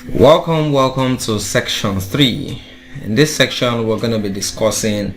Welcome to section 3. In this section we're going to be discussing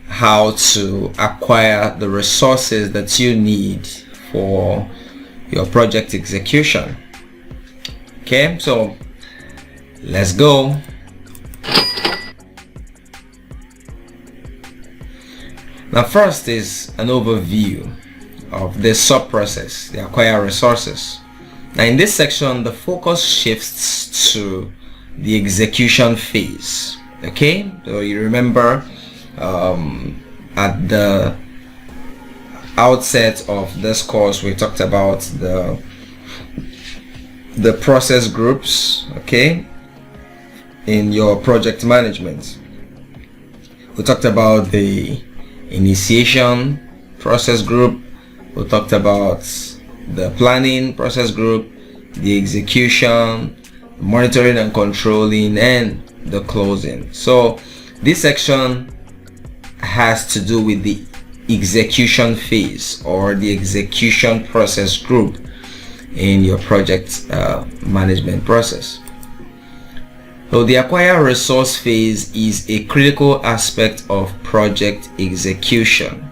how to acquire the resources that you need for your project execution. Okay, so let's go. Now first is an overview of the sub-process, the acquire resources. Now in this section the focus shifts to the execution phase. Okay, so you remember at the outset of this course we talked about the process groups, okay, in your project management. We talked about the initiation process group, we talked about the planning process group, the execution, monitoring and controlling, and the closing. So this section has to do with the execution phase or the execution process group in your project management process. So the acquire resource phase is a critical aspect of project execution.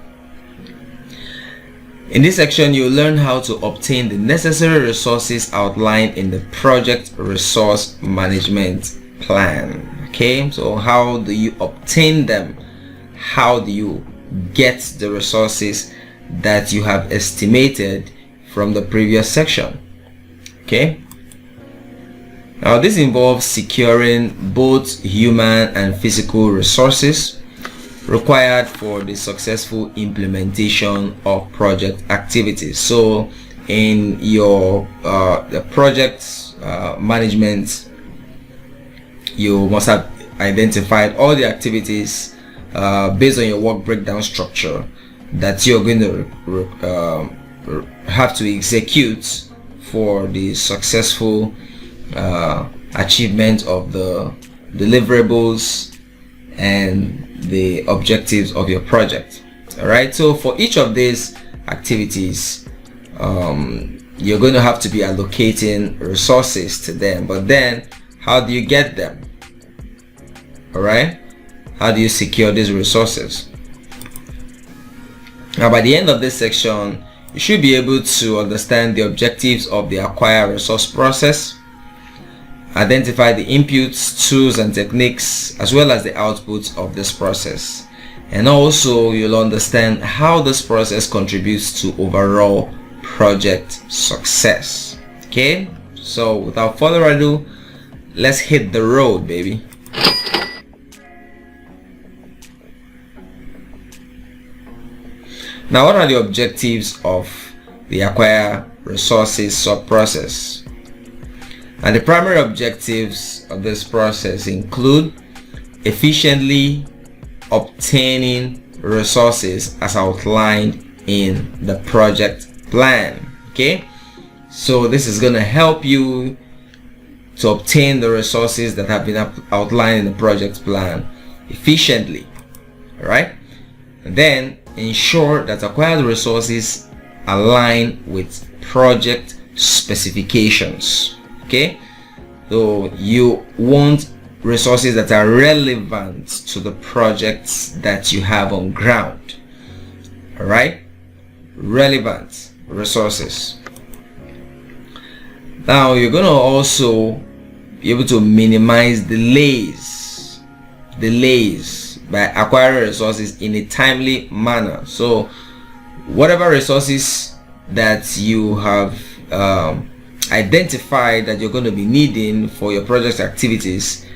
In this section you'll learn how to obtain the necessary resources outlined in the project resource management plan. Okay, so how do you obtain them? How do you get the resources that you have estimated from the previous section? Okay, now this involves securing both human and physical resources required for the successful implementation of project activities. So in your the project management, you must have identified all the activities based on your work breakdown structure that you're going to have to execute for the successful achievement of the deliverables and the objectives of your project. All right, so for each of these activities you're going to have to be allocating resources to them, but then how do you get them? All right, how do you secure these resources? Now by the end of this section you should be able to understand the objectives of the acquire resource process, identify the inputs, tools and techniques, as well as the outputs of this process, and also you'll understand how this process contributes to overall project success. Okay, so without further ado, let's hit the road, baby. Now what are the objectives of the acquire resources sub-process? And the primary objectives of this process include efficiently obtaining resources as outlined in the project plan. Okay, so this is going to help you to obtain the resources that have been outlined in the project plan efficiently. All right, and then ensure that acquired resources align with project specifications. Okay, so you want resources that are relevant to the projects that you have on ground. All right, relevant resources. Now you're going to also be able to minimize delays by acquiring resources in a timely manner. So whatever resources that you have identified that you're going to be needing for your project activities,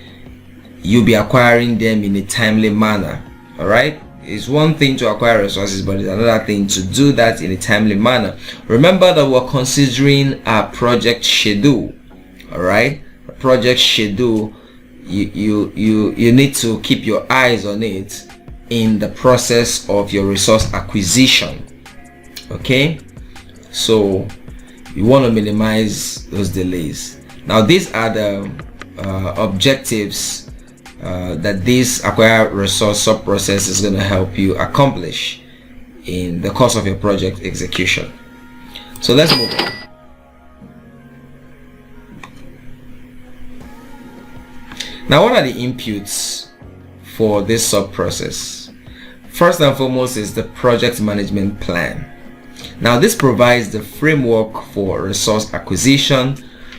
you'll be acquiring them in a timely manner. All right, it's one thing to acquire resources, but it's another thing to do that in a timely manner. Remember that we're considering a project schedule. All right, a project schedule, you need to keep your eyes on it in the process of your resource acquisition. Okay, so you want to minimize those delays. Now these are the objectives that this acquire resource sub-process is going to help you accomplish in the course of your project execution. So let's move on. Now, what are the inputs for this sub process? First and foremost is the project management plan. Now, this provides the framework for resource acquisition,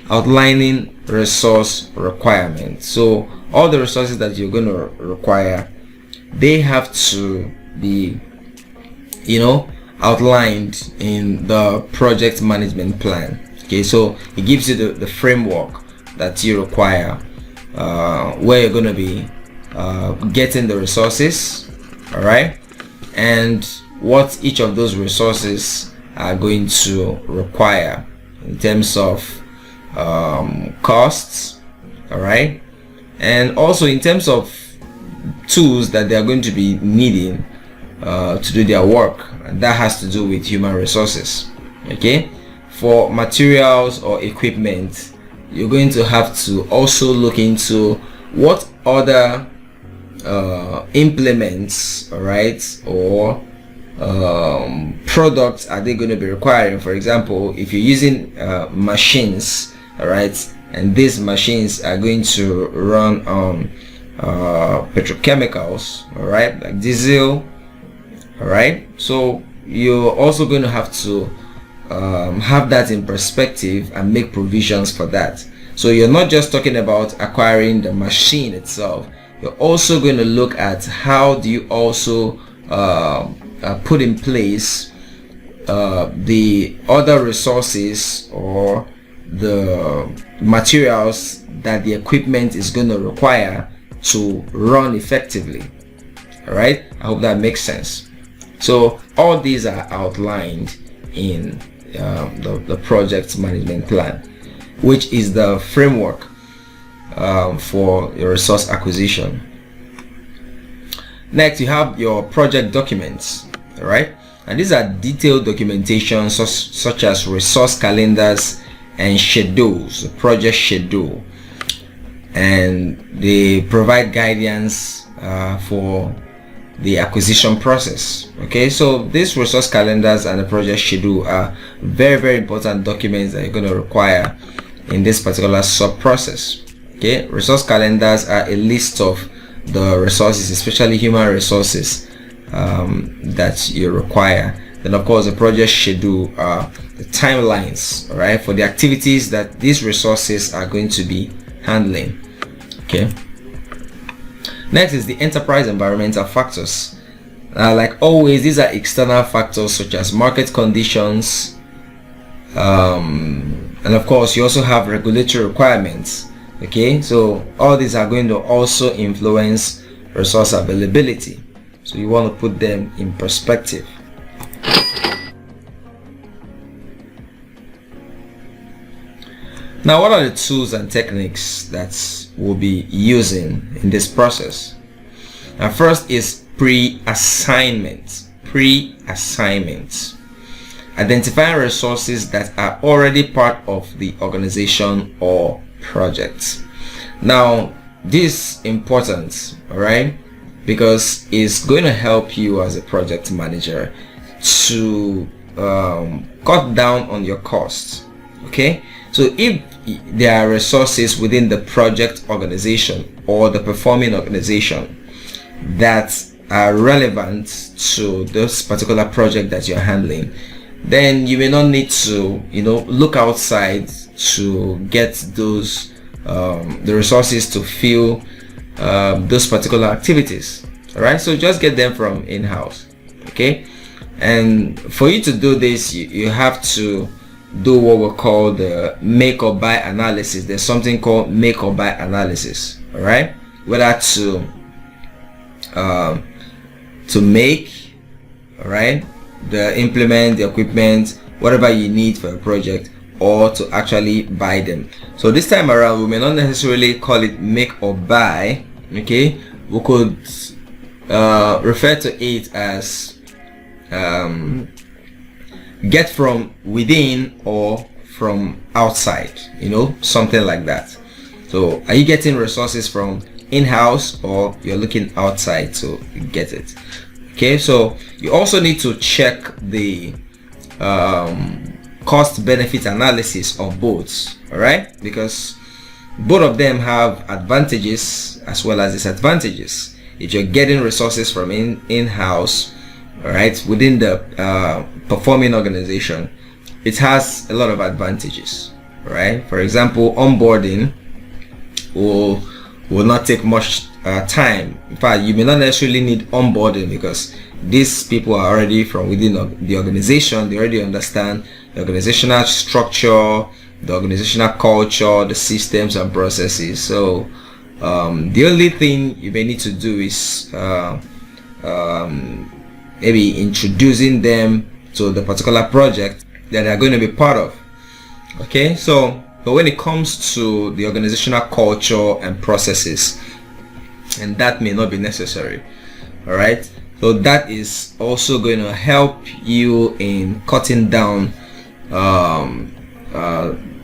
outlining resource requirements. So all the resources that you're going to require, they have to be, outlined in the project management plan. Okay, so it gives you the framework that you require, where you're going to be getting the resources, all right, and what each of those resources are going to require in terms of costs, all right, and also in terms of tools that they are going to be needing to do their work. And that has to do with human resources. Okay, for materials or equipment, you're going to have to also look into what other implements, all right, or products are they going to be requiring. For example, if you're using machines, all right, and these machines are going to run on petrochemicals, all right, like diesel, all right, so you're also going to have to have that in perspective and make provisions for that. So you're not just talking about acquiring the machine itself, you're also going to look at how do you also put in place the other resources or the materials that the equipment is going to require to run effectively. All right, I hope that makes sense. So all these are outlined in the project management plan, which is the framework for your resource acquisition. Next, you have your project documents, all right, and these are detailed documentation such as resource calendars and schedules, project schedule, and they provide guidance for the acquisition process. Okay, so these resource calendars and the project schedule are very important documents that you're going to require in this particular sub process. Okay, resource calendars are a list of the resources, especially human resources, that you require. Then of course the project schedule are the timelines, all right, for the activities that these resources are going to be handling. Okay, next is the enterprise environmental factors. Like always, these are external factors such as market conditions, and of course you also have regulatory requirements. Okay, so all these are going to also influence resource availability, so you want to put them in perspective. Now, what are the tools and techniques that we'll be using in this process? Now, first is pre-assignment. Identifying resources that are already part of the organization or project. Now, this is important, all right, because it's going to help you as a project manager to cut down on your costs. Okay, so if there are resources within the project organization or the performing organization that are relevant to this particular project that you're handling, then you may not need to look outside to get those the resources to fill those particular activities. All right, so just get them from in-house. Okay, and for you to do this, you have to do what we call the make or buy analysis. There's something called make or buy analysis, all right, whether to make, all right, the implement, the equipment, whatever you need for a project, or to actually buy them. So this time around, we may not necessarily call it make or buy. Okay, we could refer to it as get from within or from outside, something like that. So are you getting resources from in-house or you're looking outside to get it? Okay, so you also need to check the cost benefit analysis of both, all right, because both of them have advantages as well as disadvantages. If you're getting resources from in-house, all right, within the performing organization, it has a lot of advantages, right? For example, onboarding will not take much time. In fact, you may not necessarily need onboarding because these people are already from within the organization. They already understand the organizational structure, the organizational culture, the systems and processes. So the only thing you may need to do is maybe introducing them to the particular project that they're going to be part of. Okay, so but when it comes to the organizational culture and processes, and that may not be necessary. All right, so that is also going to help you in cutting down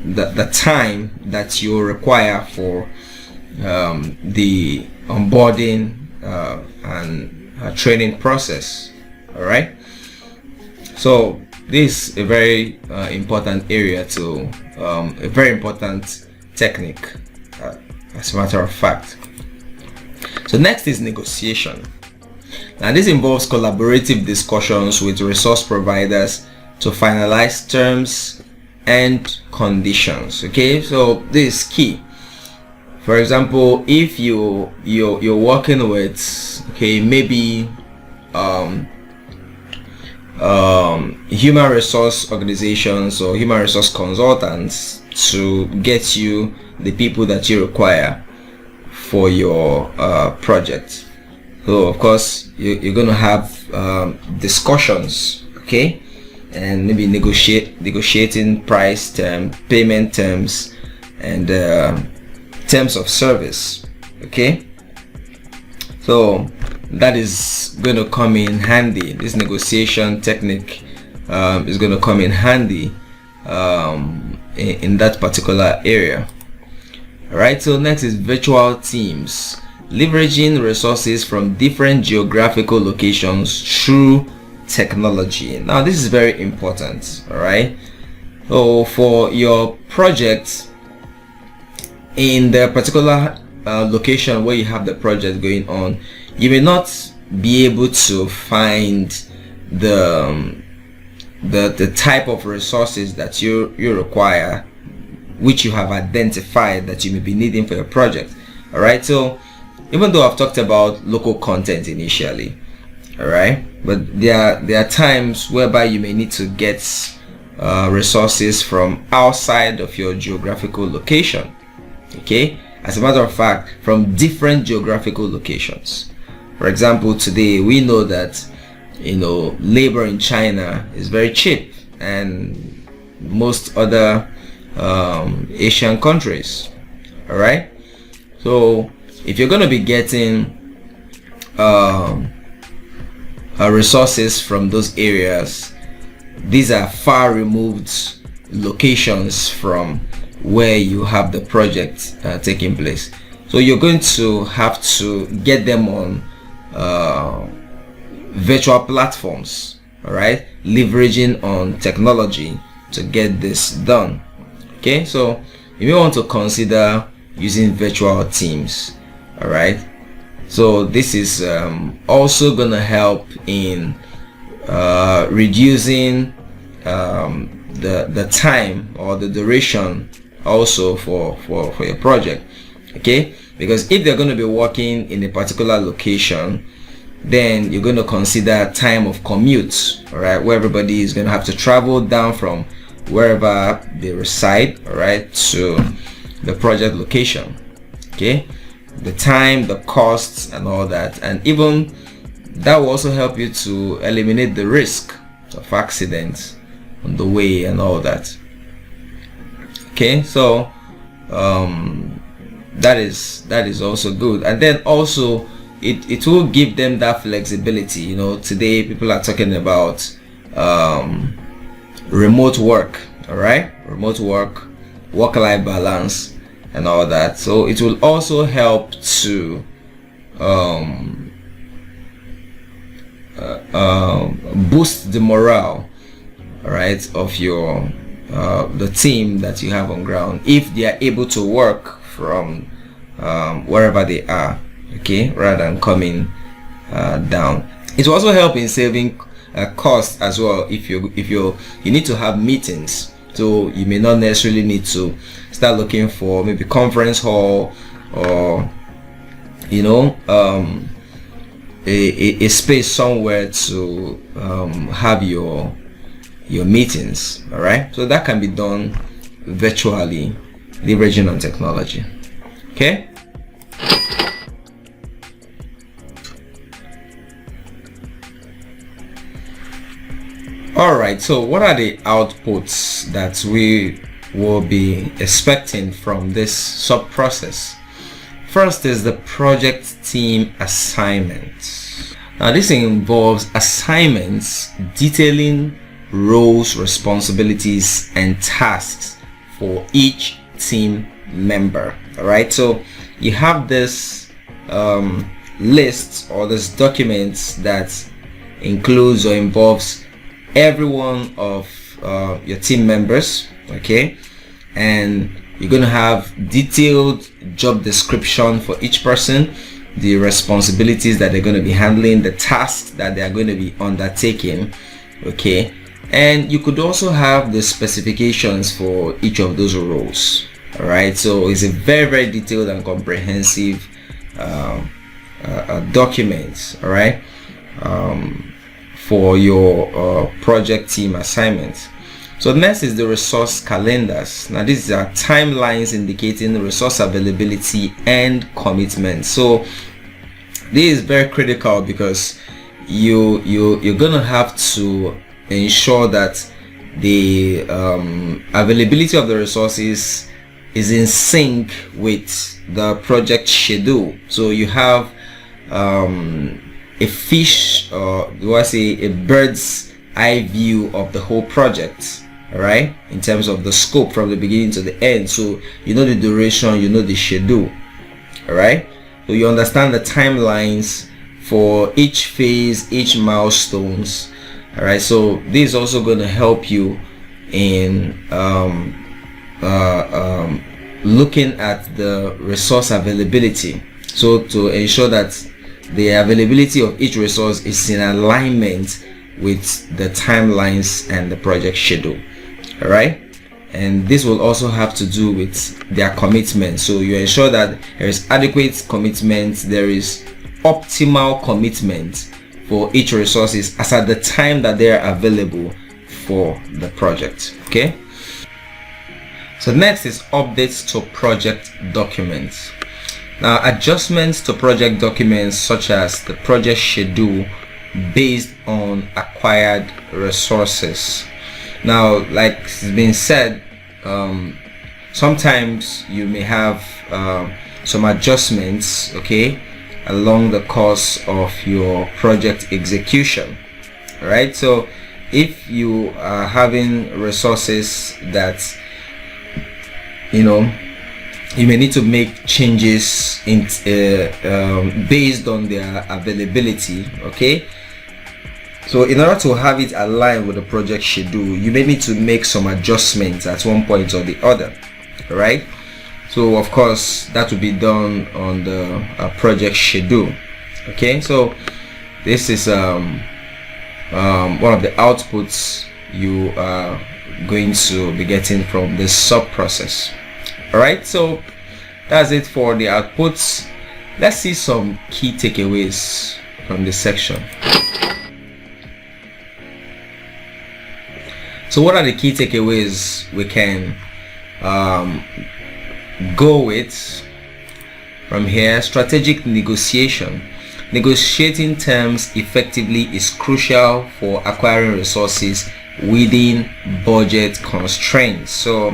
the time that you require for the onboarding and training process. All right, so this is a very important area to a very important technique, as a matter of fact. So next is negotiation. Now this involves collaborative discussions with resource providers to finalize terms and conditions. Okay, so this is key. For example, if you're working with, okay, maybe human resource organizations or human resource consultants to get you the people that you require for your project. So of course you're going to have discussions, okay, and maybe negotiating price term, payment terms, and terms of service. Okay, so that is going to come in handy. This negotiation technique is going to come in handy in that particular area. All right, so next is virtual teams, leveraging resources from different geographical locations through technology. Now this is very important. All right, so for your project in the particular location where you have the project going on, you may not be able to find the type of resources that you require, which you have identified that you may be needing for your project. All right, so even though I've talked about local content initially, all right, but there are times whereby you may need to get resources from outside of your geographical location. Okay, as a matter of fact, from different geographical locations. For example, today we know that labor in China is very cheap, and most other Asian countries. All right, so if you're going to be getting resources from those areas, these are far removed locations from where you have the project taking place. So you're going to have to get them on virtual platforms, all right, leveraging on technology to get this done. Okay, so you may want to consider using virtual teams. All right, so this is also gonna help in reducing the time or the duration also for your project. Okay, because if they're going to be working in a particular location, then you're going to consider time of commute, all right, where everybody is going to have to travel down from wherever they reside, all right, to the project location. Okay, the time, the costs, and all that, and even that will also help you to eliminate the risk of accidents on the way and all that. Okay, so that is also good, and then also it will give them that flexibility. Today people are talking about remote work, all right, remote work, work-life balance, and all that. So it will also help to boost the morale, all right, of your the team that you have on ground, if they are able to work from wherever they are, okay, rather than coming down. It will also help in saving cost as well. If you need to have meetings, so you may not necessarily need to start looking for maybe conference hall or a space somewhere to have your meetings. All right, so that can be done virtually, leveraging on technology. Okay. All right, so what are the outputs that we will be expecting from this sub process? First is the project team assignments. Now this involves assignments detailing roles, responsibilities, and tasks for each team member. All right, so you have this list or this document that includes or involves every one of your team members, okay, and you're going to have detailed job description for each person, the responsibilities that they're going to be handling, the tasks that they are going to be undertaking, okay, and you could also have the specifications for each of those roles. All right, so it's a very, very detailed and comprehensive document, all right, for your project team assignments. So next is the resource calendars. Now these are timelines indicating resource availability and commitment. So this is very critical because you're gonna have to ensure that the availability of the resources is in sync with the project schedule. So you have a fish, or do I say a bird's eye view of the whole project, all right, in terms of the scope from the beginning to the end. So you know the duration, you know the schedule, all right, so you understand the timelines for each phase, each milestones, all right. So this is also going to help you in looking at the resource availability, so to ensure that the availability of each resource is in alignment with the timelines and the project schedule. All right, and this will also have to do with their commitment. So you ensure that there is adequate commitment, there is optimal commitment for each resources as at the time that they are available for the project. Okay, so next is updates to project documents. Now, adjustments to project documents such as the project schedule based on acquired resources. Now, like it's been said, sometimes you may have some adjustments, okay, along the course of your project execution. All right, so if you are having resources that you may need to make changes in based on their availability, okay. So in order to have it aligned with the project schedule, you may need to make some adjustments at one point or the other. All right, so of course that will be done on the project schedule. Okay, so this is one of the outputs you are going to be getting from this sub process. All right, so that's it for the outputs. Let's see some key takeaways from this section. So what are the key takeaways we can go with from here? Strategic negotiation. Negotiating terms effectively is crucial for acquiring resources within budget constraints. So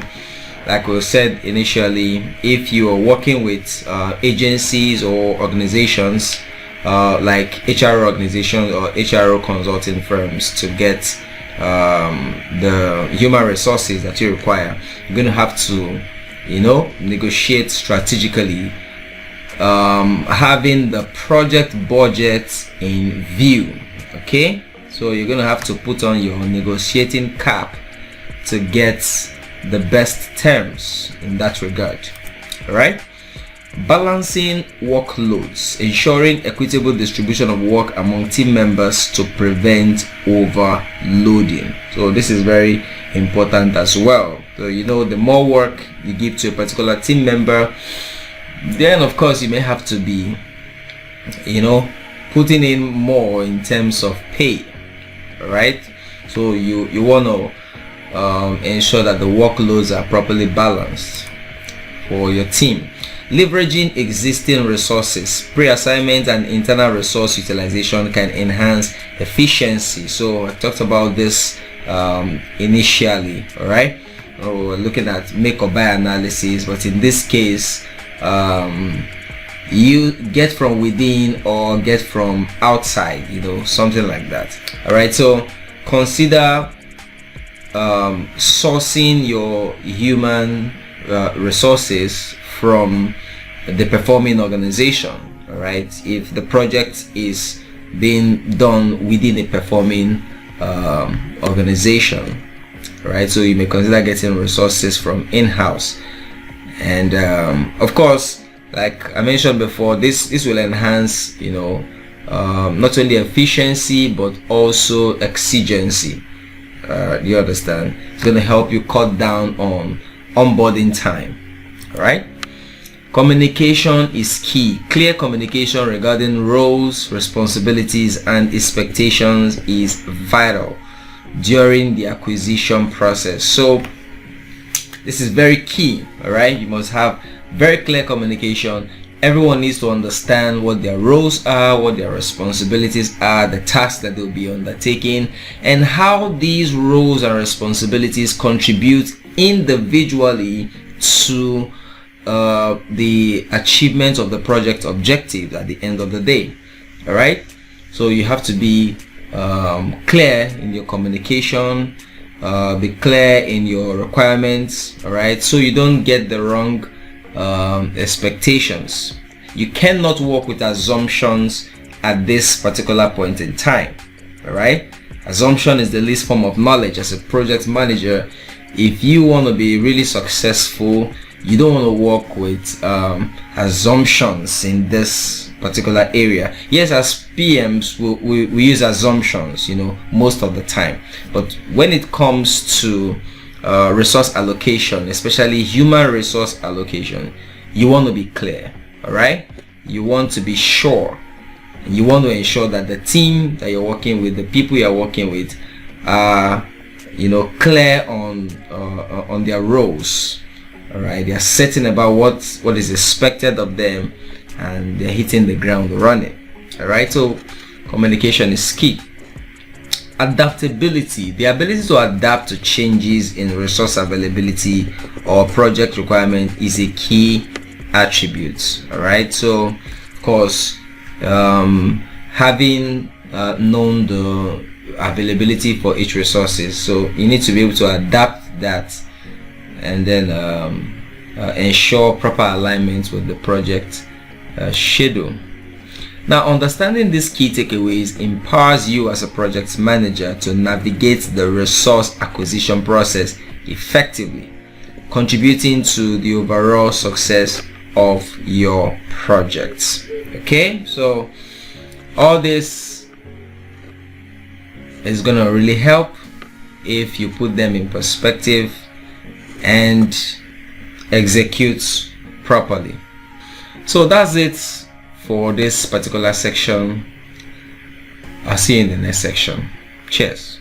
like we said initially, if you are working with agencies or organizations like HR organizations or HRO consulting firms to get the human resources that you require, you're going to have to negotiate strategically, having the project budget in view. Okay, so you're going to have to put on your negotiating cap to get the best terms in that regard. All right, Balancing workloads, ensuring equitable distribution of work among team members to prevent overloading. So this is very important as well. So the more work you give to a particular team member, then of course you may have to be putting in more in terms of pay, right? So you want to ensure that the workloads are properly balanced for your team. Leveraging existing resources, pre-assignment and internal resource utilization can enhance efficiency. So I talked about this initially. All right, we're looking at make or buy analysis, but in this case you get from within or get from outside, something like that. All right, so consider sourcing your human resources from the performing organization. All right, if the project is being done within a performing organization, right, so you may consider getting resources from in-house. And of course, like I mentioned before, this will enhance not only efficiency but also exigency. You understand? It's going to help you cut down on onboarding time. All right, communication is key. Clear communication regarding roles, responsibilities and expectations is vital during the acquisition process. So this is very key. All right, you must have very clear communication. Everyone needs to understand what their roles are, what their responsibilities are, the tasks that they'll be undertaking, and how these roles and responsibilities contribute individually to the achievement of the project objective at the end of the day. All right, so you have to be clear in your communication, be clear in your requirements. All right, so you don't get the wrong expectations. You cannot work with assumptions at this particular point in time. All right, assumption is the least form of knowledge. As a project manager, if you want to be really successful, you don't want to work with assumptions in this particular area. Yes, as PMs we use assumptions most of the time, but when it comes to resource allocation, especially human resource allocation, you want to be clear. All right, you want to be sure, you want to ensure that the team that you're working with, the people you're working with, are clear on their roles. All right, they are certain about what is expected of them, and they're hitting the ground running. All right, so communication is key. Adaptability, the ability to adapt to changes in resource availability or project requirement, is a key attribute. All right, so of course, having known the availability for each resources, so you need to be able to adapt that and then ensure proper alignment with the project schedule. Now, understanding these key takeaways empowers you as a project manager to navigate the resource acquisition process effectively, contributing to the overall success of your projects. Okay, so all this is gonna really help if you put them in perspective and execute properly. So that's it for this particular section. I'll see you in the next section. Cheers.